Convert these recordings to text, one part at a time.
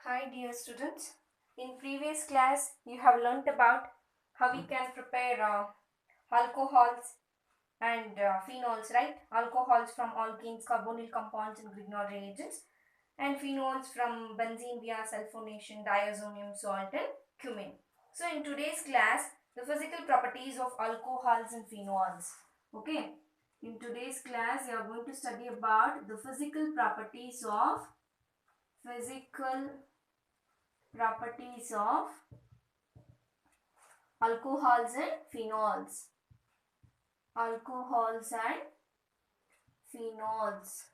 Hi dear students, in previous class you have learnt about how we can prepare alcohols and phenols, right? Alcohols from alkenes, carbonyl compounds and Grignard reagents, and phenols from benzene via sulfonation, diazonium salt and cumin. So in today's class, the physical properties of alcohols and phenols. Okay, in today's class you are going to study about the physical properties of alcohols and phenols. Alcohols and phenols.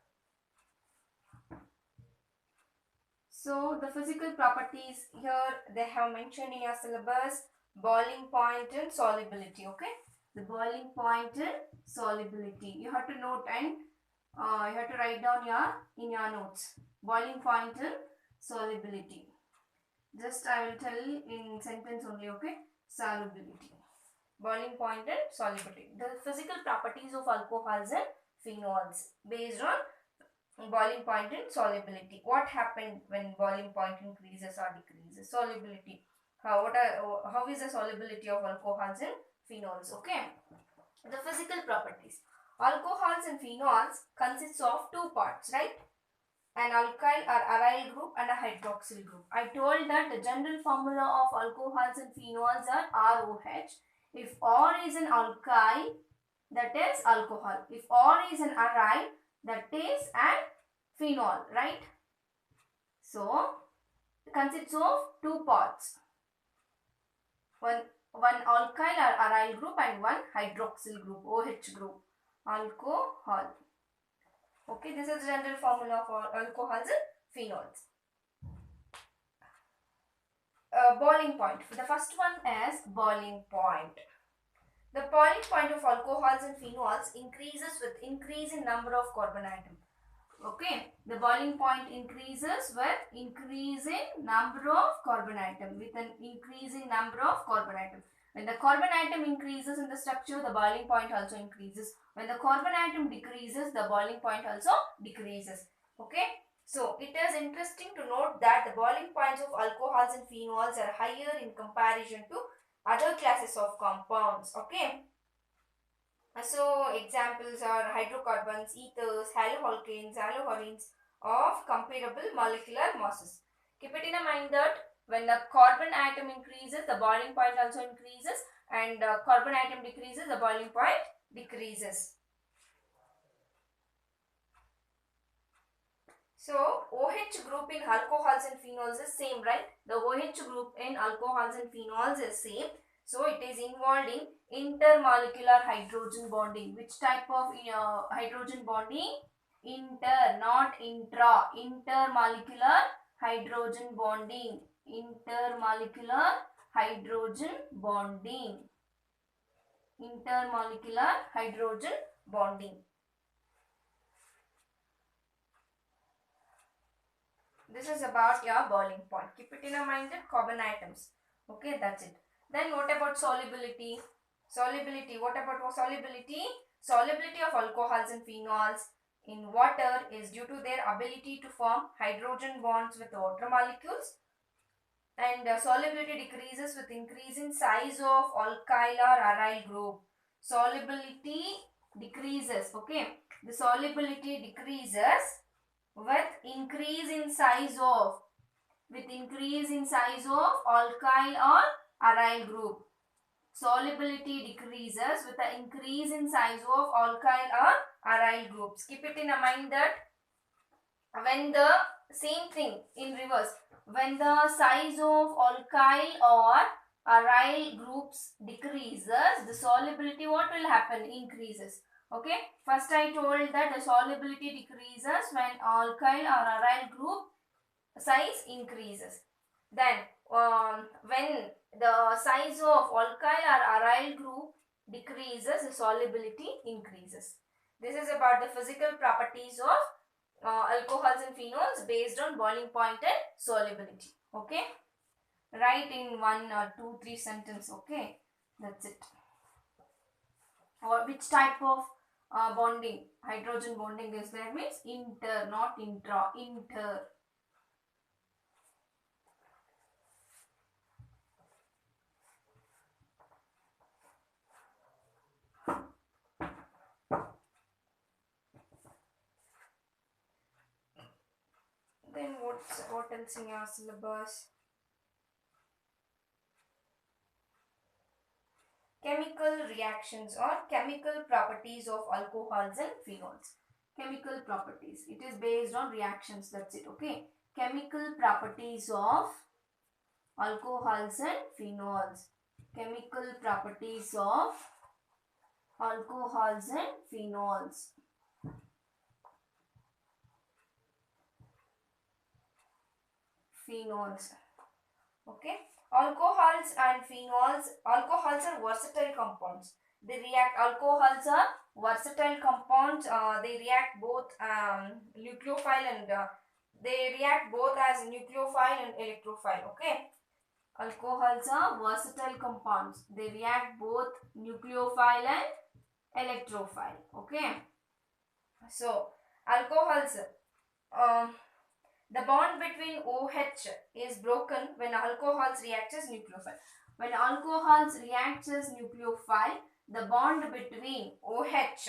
So the physical properties here they have mentioned in your syllabus: boiling point and solubility. Okay, the boiling point and solubility. You have to note and you have to write down in your notes. Boiling point and solubility. Just I will tell in sentence only. Okay, solubility. Boiling point and solubility. The physical properties of alcohols and phenols based on boiling point and solubility. What happened when boiling point increases or decreases? Solubility. How is the solubility of alcohols and phenols? Okay. The physical properties. Alcohols and phenols consists of two parts, right? An alkyl or aryl group and a hydroxyl group. I told that the general formula of alcohols and phenols are ROH. If R is an alkyl, that is alcohol. If R is an aryl, that is an phenol, right? So, it consists of two parts. One alkyl or aryl group and one hydroxyl group, OH group. Alcohol. Okay, this is the general formula for alcohols and phenols. Boiling point. The first one is boiling point. The boiling point of alcohols and phenols increases with increase in number of carbon atom. Okay, the boiling point increases with increasing number of carbon atom. With an increasing number of carbon atom. When the carbon atom increases in the structure, the boiling point also increases. When the carbon atom decreases, the boiling point also decreases. Okay. So, it is interesting to note that the boiling points of alcohols and phenols are higher in comparison to other classes of compounds. Okay. So, examples are hydrocarbons, ethers, haloalkanes, halorines of comparable molecular masses. Keep it in mind that when the carbon atom increases, the boiling point also increases, and carbon atom decreases, the boiling point decreases. So, OH group in alcohols and phenols is same, right? The OH group in alcohols and phenols is same. So, it is involved in intermolecular hydrogen bonding. Which type of hydrogen bonding? Inter, not intra. Intermolecular hydrogen bonding. Intermolecular hydrogen bonding. Intermolecular hydrogen bonding. This is about your boiling point. Keep it in mind that carbon atoms. Okay, that's it. Then what about solubility? Solubility. What about solubility? Solubility of alcohols and phenols in water is due to their ability to form hydrogen bonds with water molecules, and solubility decreases with increasing size of alkyl or aryl group. Solubility decreases. Okay, the solubility decreases with increase in size of alkyl or aryl group. Solubility decreases with the increase in size of alkyl or aryl groups. Keep it in mind that when the same thing in reverse, when the size of alkyl or aryl groups decreases, the solubility what will happen? Increases. Okay, first I told that the solubility decreases when alkyl or aryl group size increases. Then when the size of alkyl or aryl group decreases, the solubility increases. This is about the physical properties of alcohols and phenols based on boiling point and solubility. Okay, write in 1 or 2 3 sentence. Okay, that's it. Or which type of bonding, hydrogen bonding is there? Means inter, not intra. Inter. what else in your syllabus? Chemical reactions or chemical properties of alcohols and phenols. Chemical properties. It is based on reactions. That's it. Okay. Chemical properties of alcohols and phenols. Chemical properties of alcohols and phenols. Phenols. Okay. Alcohols and phenols. Alcohols are versatile compounds. They react. Alcohols are versatile compounds. They react both nucleophile and they react both as nucleophile and electrophile. Okay. Alcohols are versatile compounds. They react both nucleophile and electrophile. Okay. So alcohols. Um, the bond between OH is broken when alcohols react as nucleophile. When alcohols react as nucleophile, the bond between OH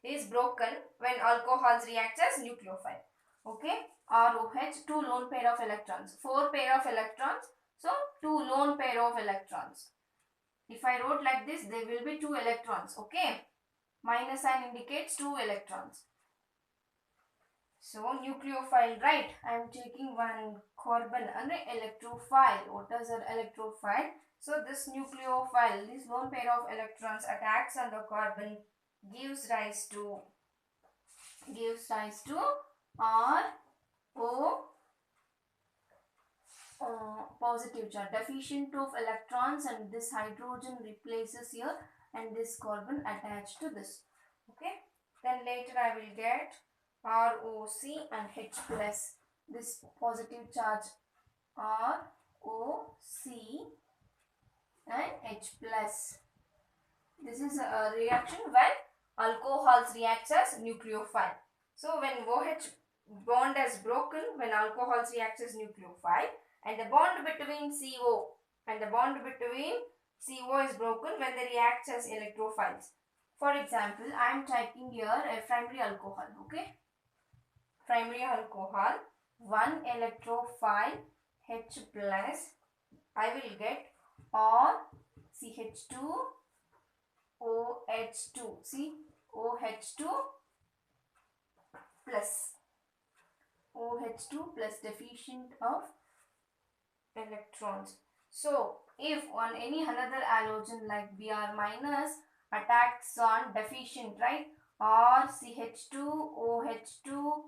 is broken when alcohols react as nucleophile. Okay, ROH, 2 lone pair of electrons, 4 pair of electrons, so 2 lone pair of electrons. If I wrote like this, there will be 2 electrons. Okay, minus sign indicates 2 electrons. So nucleophile, right? I am taking one carbon and electrophile. What is an electrophile? So this nucleophile, this lone pair of electrons attacks on the carbon, gives rise to R O positive charge, deficient of electrons, and this hydrogen replaces here and this carbon attached to this. Okay, then later I will get ROC and H plus. This positive charge ROC and H plus. This is a reaction when alcohols reacts as nucleophile. So when OH bond is broken when alcohols reacts as nucleophile, and the bond between CO is broken when they react as electrophiles. For example, I am typing here a primary alcohol. Okay, primary alcohol, 1 electrophile H plus, I will get or CH2 OH2. See, OH2 plus deficient of electrons. So if on any another halogen like Br minus attacks on deficient, right, or CH2 OH2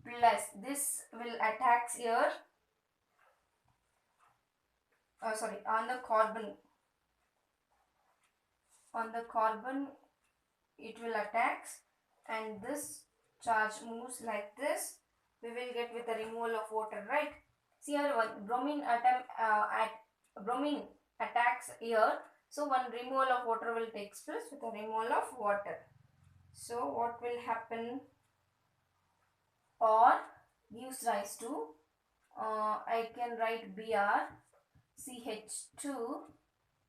plus, this will attacks here on the carbon it will attacks, and this charge moves like this. We will get with the removal of water, right? See here, one bromine atom bromine attacks here, so one removal of water will take place with the removal of water. So what will happen? Or gives rise to I can write Br CH2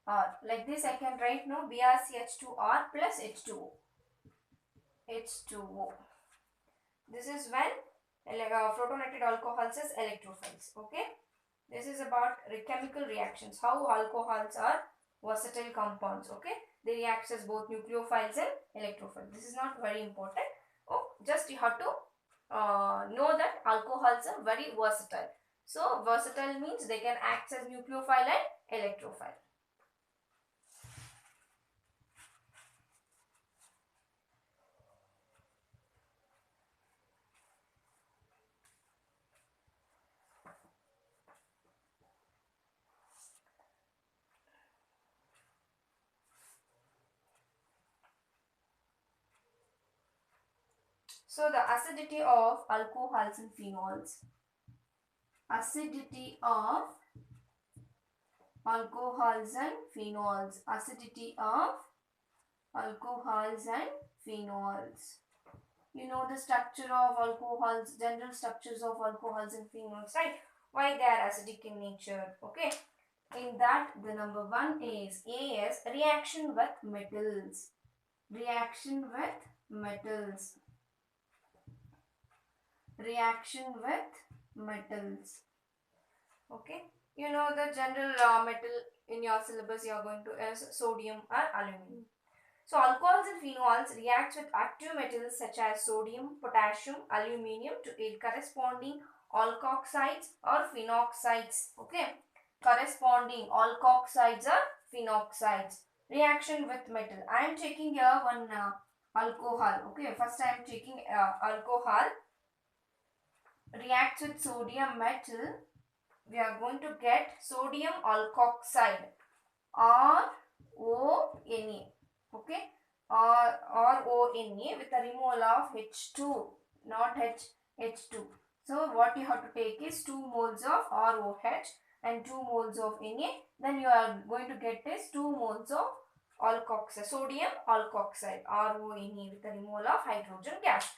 R. Like this I can write now Br CH2R plus H2O. H2O. This is when protonated alcohols as electrophiles. Okay. This is about chemical reactions. How alcohols are versatile compounds. Okay. They react as both nucleophiles and electrophiles. This is not very important. Oh, just you have to know that alcohols are very versatile. So versatile means they can act as nucleophile and electrophile. So the acidity of alcohols and phenols. Acidity of alcohols and phenols. Acidity of alcohols and phenols. You know the structure of alcohols, general structures of alcohols and phenols, right? Why they are acidic in nature. Okay. In that, the number 1 is A is reaction with metals. Reaction with metals. Reaction with metals. Okay, you know the general metal in your syllabus you are going to as sodium or aluminum. So alcohols and phenols react with active metals such as sodium, potassium, aluminium to yield corresponding alkoxides or phenoxides. Okay, corresponding alkoxides or phenoxides. Reaction with metal. I am taking here one alcohol. Okay, first I am taking alcohol. Reacts with sodium metal. We are going to get sodium alkoxide. RONA. Okay, RONA with a removal of H2, not H2. So what you have to take is 2 moles of ROH and 2 moles of Na. Then you are going to get is 2 moles of alkoxide, sodium alkoxide, RONA with a removal of hydrogen gas.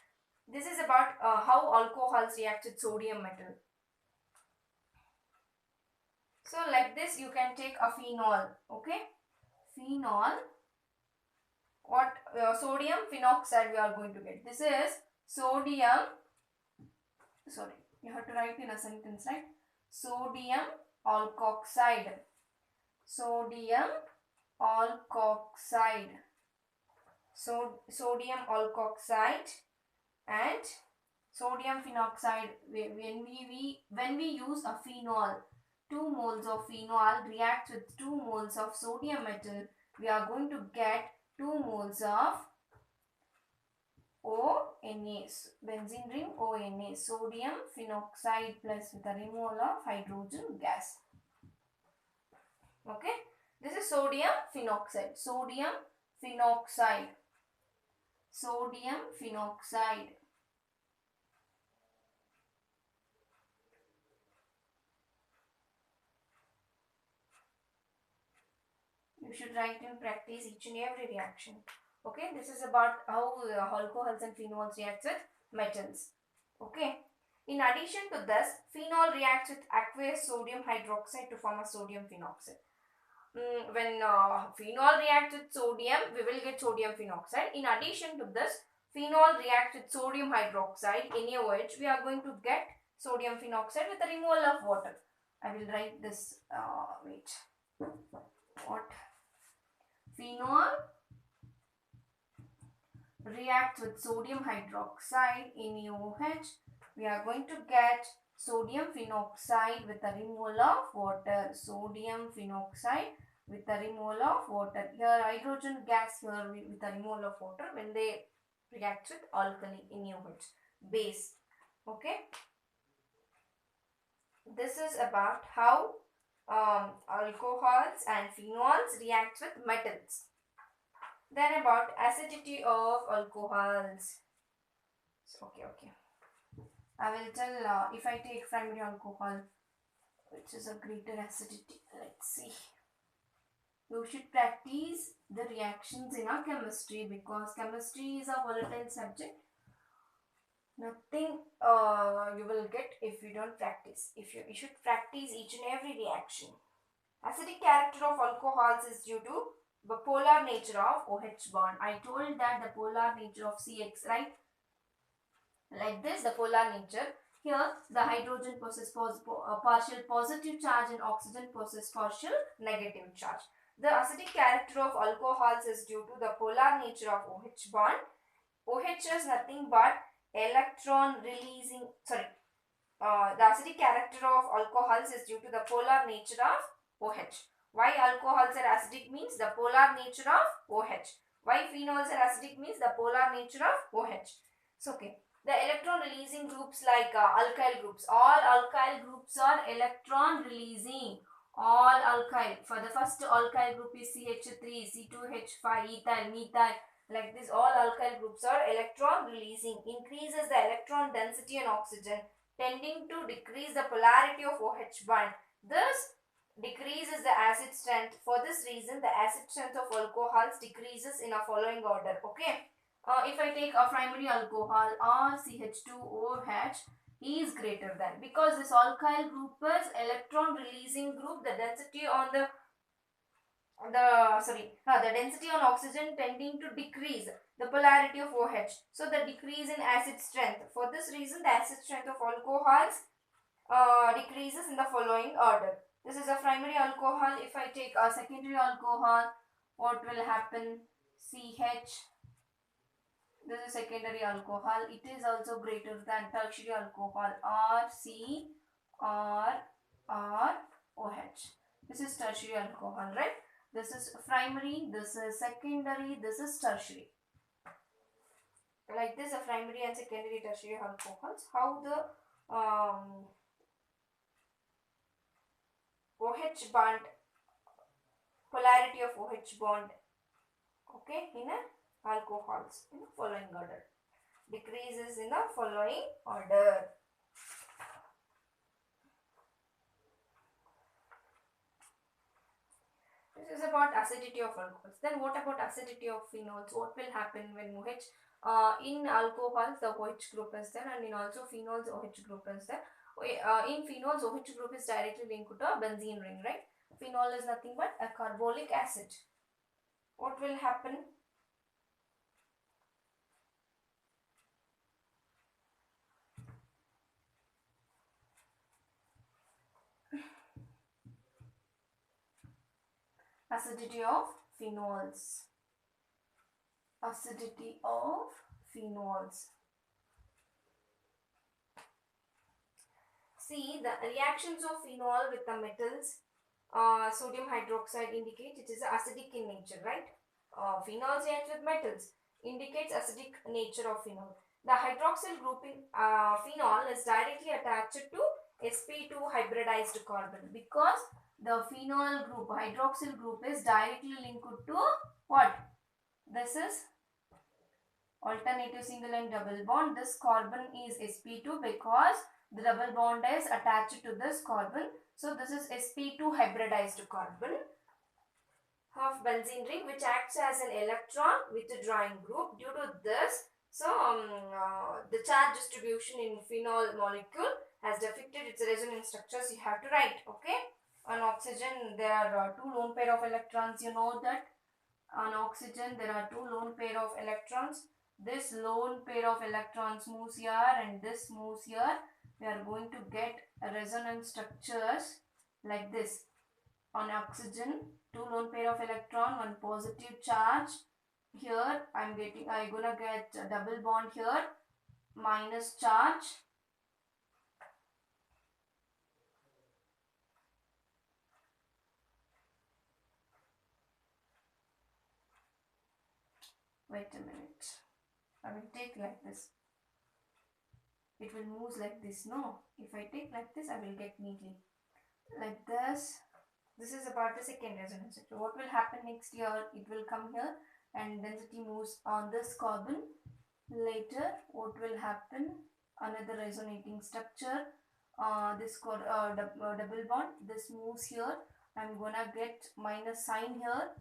This is about how alcohols react with sodium metal. So like this you can take a phenol. Okay, phenol. What sodium phenoxide we are going to get. This is sodium, sorry, you have to write in a sentence, right? Sodium alkoxide. Sodium alkoxide. So sodium alkoxide and sodium phenoxide. When we use a phenol, 2 moles of phenol reacts with 2 moles of sodium metal, we are going to get 2 moles of ONA, benzene ring ONA, sodium phenoxide plus with a removal of hydrogen gas. Okay, this is sodium phenoxide. Sodium phenoxide. Sodium phenoxide. You should write in practice each and every reaction. Okay, this is about how alcohols and phenols react with metals. Okay, in addition to this, phenol reacts with aqueous sodium hydroxide to form a sodium phenoxide. When phenol reacts with sodium, we will get sodium phenoxide. In addition to this, phenol reacts with sodium hydroxide, NaOH. We are going to get sodium phenoxide with the removal of water. I will write this. Wait. What? Phenol reacts with sodium hydroxide, NaOH. We are going to get sodium phenoxide with the removal of water. Sodium phenoxide with the removal of water. Here hydrogen gas here with the removal of water when they react with alkali, NaOH base. Okay. This is about how alcohols and phenols react with metals. Then about acidity of alcohols. Okay. I will tell if I take primary alcohol, which is a greater acidity. Let's see. You should practice the reactions in our chemistry because chemistry is a volatile subject. Nothing you will get if you don't practice. You should practice each and every reaction. Acidic character of alcohols is due to the polar nature of OH bond. I told that the polar nature of CX, right? Like this, the polar nature. Here, the hydrogen possesses partial positive charge and oxygen possesses partial negative charge. The acidic character of alcohols is due to the polar nature of OH bond. OH is nothing but electron releasing, the acidic character of alcohols is due to the polar nature of OH. Why alcohols are acidic means the polar nature of OH. Why phenols are acidic means the polar nature of OH. So, okay. The electron releasing groups like alkyl groups. All alkyl groups are electron releasing. All alkyl. For the first alkyl group is CH3, C2H5, ethyl, methyl. Like this, all alkyl groups are electron releasing. Increases the electron density in oxygen, tending to decrease the polarity of OH bond. This decreases the acid strength. For this reason, the acid strength of alcohols decreases in a following order. Okay. If I take a primary alcohol or CH2OH is greater than, because this alkyl group is electron releasing group, the density on the density on oxygen tending to decrease the polarity of OH. So the decrease in acid strength. For this reason, the acid strength of alcohols decreases in the following order. This is a primary alcohol. If I take a secondary alcohol, what will happen? CH. This is secondary alcohol. It is also greater than tertiary alcohol. RC or OH. This is tertiary alcohol, right? This is primary, this is secondary, this is tertiary. Like this, a primary and secondary tertiary alcohols. How the OH bond, polarity of OH bond, okay, in a alcohols in the following order. Decreases in the following order. This is about acidity of alcohols. Then what about acidity of phenols? What will happen when OH in alcohols the OH group is there, and in also phenols OH group is there. In phenols OH group is directly linked to a benzene ring, right? Phenol is nothing but a carbolic acid. What will happen? Acidity of phenols. Acidity of phenols. See, the reactions of phenol with the metals, sodium hydroxide indicate it is acidic in nature, right? Phenols react with metals, indicates acidic nature of phenol. The hydroxyl group in phenol is directly attached to sp2 hybridized carbon, because the phenol group, hydroxyl group is directly linked to what? This is alternative single and double bond. This carbon is sp2 because the double bond is attached to this carbon. So this is sp2 hybridized carbon of benzene ring, which acts as an electron withdrawing group. Due to this, so the charge distribution in phenol molecule has affected its resonance structures. You have to write, okay? On oxygen, there are two lone pair of electrons. You know that on oxygen there are two lone pair of electrons. This lone pair of electrons moves here and this moves here. We are going to get resonance structures like this. On oxygen, two lone pair of electron, one positive charge. Here I'm gonna get a double bond here, minus charge. Wait a minute. I will take like this. It will move like this. No, if I take like this, I will get neatly like this. This is about the second resonance structure. What will happen next here? It will come here and density moves on this carbon. Later, what will happen? Another resonating structure. This double bond. This moves here. I'm gonna get minus sign here.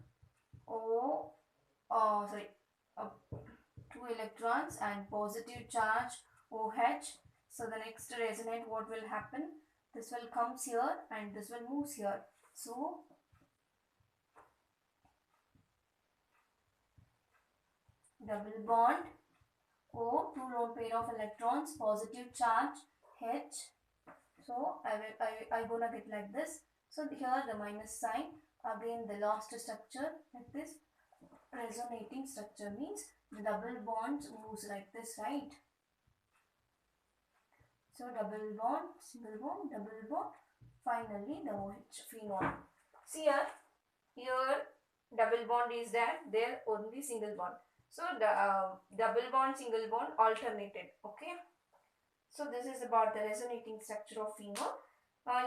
Two electrons and positive charge OH. So the next resonate, what will happen? This will comes here and this will moves here. So double bond O, two lone pair of electrons, positive charge H. So I gonna get like this. So here the minus sign, again the last structure like this. Resonating structure means the double bonds moves like this, right? So double bond, single bond, double bond, finally the OH phenol. See here double bond is there only single bond. So the double bond, single bond alternated, okay? So this is about the resonating structure of phenol.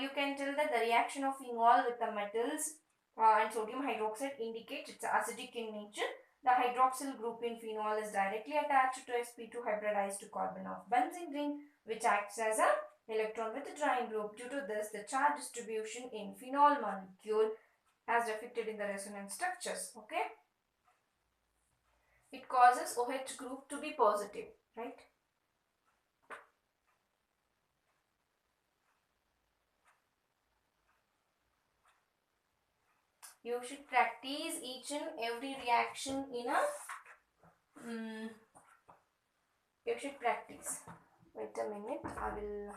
You can tell that the reaction of phenol with the metals and sodium hydroxide indicates it's acidic in nature. The hydroxyl group in phenol is directly attached to sp2 hybridized carbon of benzene ring, which acts as a electron withdrawing group. Due to this, the charge distribution in phenol molecule has affected in the resonance structures, okay? It causes OH group to be positive, right? You should practice each and every reaction in a you should practice. Wait a minute, I will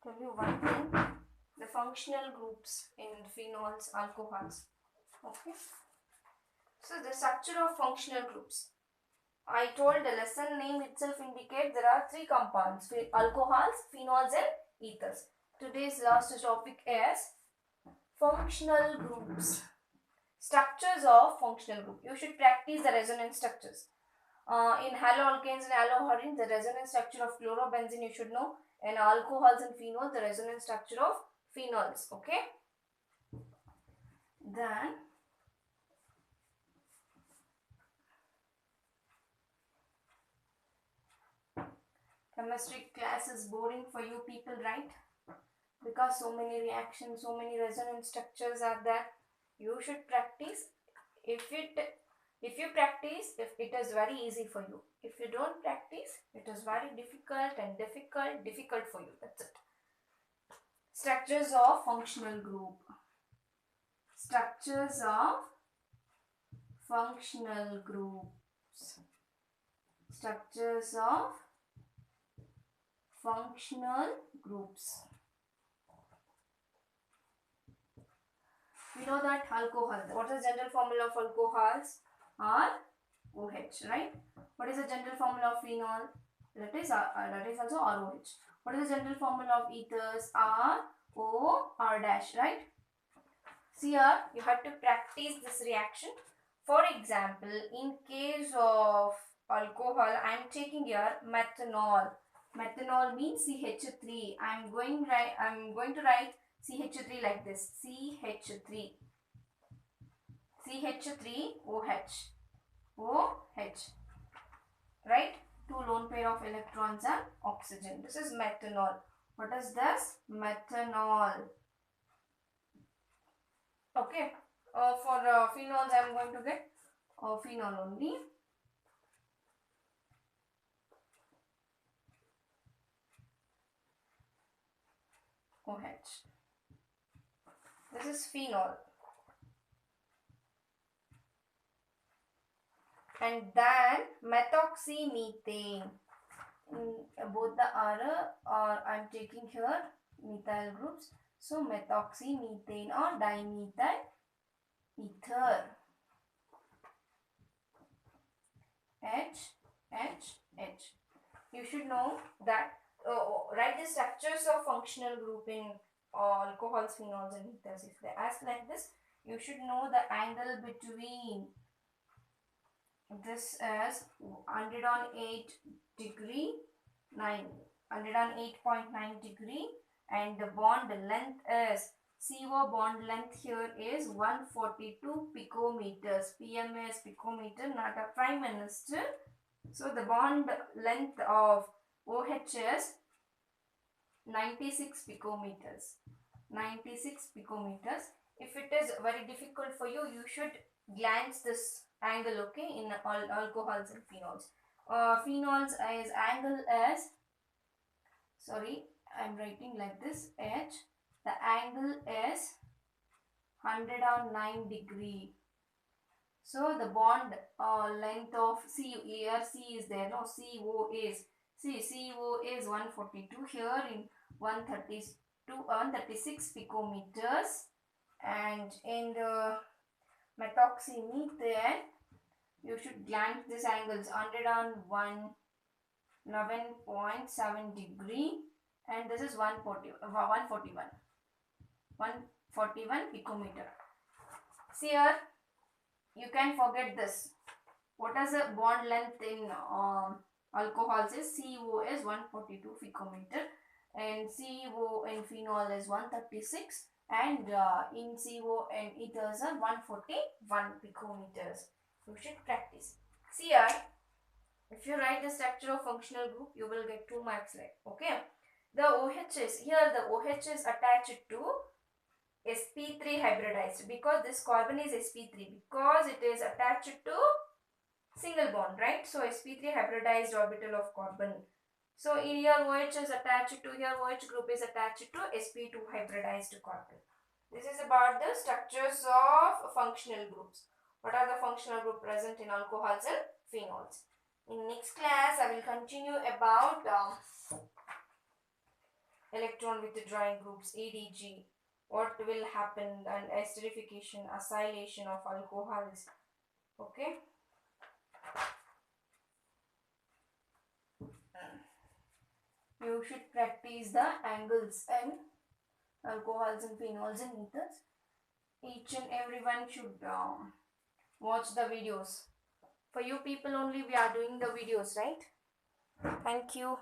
tell you one thing, the functional groups in phenols, alcohols. Okay. So the structure of functional groups. I told the lesson name itself indicates there are three compounds: alcohols, phenols and ethers. Today's last topic is functional groups. Structures of functional group. You should practice the resonance structures. In haloalkanes and halohorines, the resonance structure of chlorobenzene you should know. In alcohols and phenols, the resonance structure of phenols. Okay. Then chemistry class is boring for you people, right? Because so many reactions, so many resonance structures are there. You should practice. If you practice, if it is very easy for you. If you don't practice, it is very difficult for you. That's it. Structures of functional group. Structures of functional groups. Structures of functional groups. We know that alcohol. What is the general formula of alcohols? Are OH, right? What is the general formula of phenol? That is also ROH. What is the general formula of ethers? ROR dash, right? See here, you have to practice this reaction. For example, in case of alcohol, I am taking here methanol. Methanol means CH3. I am going to write CH3 like this. CH3. CH3OH. OH. Right? Two lone pair of electrons and oxygen. This is methanol. What is this? Methanol. Okay. For phenols, I am going to get phenol only. OH. This is phenol. And then methoxymethane. Both the I am taking here methyl groups. So methoxymethane or dimethyl ether. H. You should know that. Write the structures of functional group in alcohols, phenols and ethers. If they ask like this, you should know the angle between. This is 108 degree 9, 108.9 degree, and the bond length is CO bond length here is 142 picometers. PM is picometer, not a prime minister. So the bond length of OH is 96 picometers. 96 picometers. If it is very difficult for you, you should glance this angle, okay, in all alcohols and phenols. Phenols is angle as, sorry, I am writing like this, H. The angle is 109 degree. So the bond length of C, here C is there, no, CO is, see, CO is 142, here in 136 picometers, and in the methoxymethane, you should glance these angles, 101, 11.7 degree, and this is 141 picometer. See here, you can forget this. What is the bond length in alcohols is CO is 142 picometer, and CO in phenol is 136, and in CO and ethers are 141 picometers. You should practice. See here, if you write the structure of functional group, you will get 2 marks left. Okay. The OHs, here the OH is attached to sp3 hybridized, because this carbon is sp3, because it is attached to single bond, right? So sp3 hybridized orbital of carbon. So in here OH is attached to, here OH group is attached to sp2 hybridized carbon. This is about the structures of functional groups. What are the functional groups present in alcohols and phenols? In next class, I will continue about electron withdrawing groups, EDG, what will happen, and esterification, acylation of alcohols. Okay. You should practice the angles and alcohols and phenols and ethers. Each and everyone should watch the videos. For you people only we are doing the videos, right? Thank you.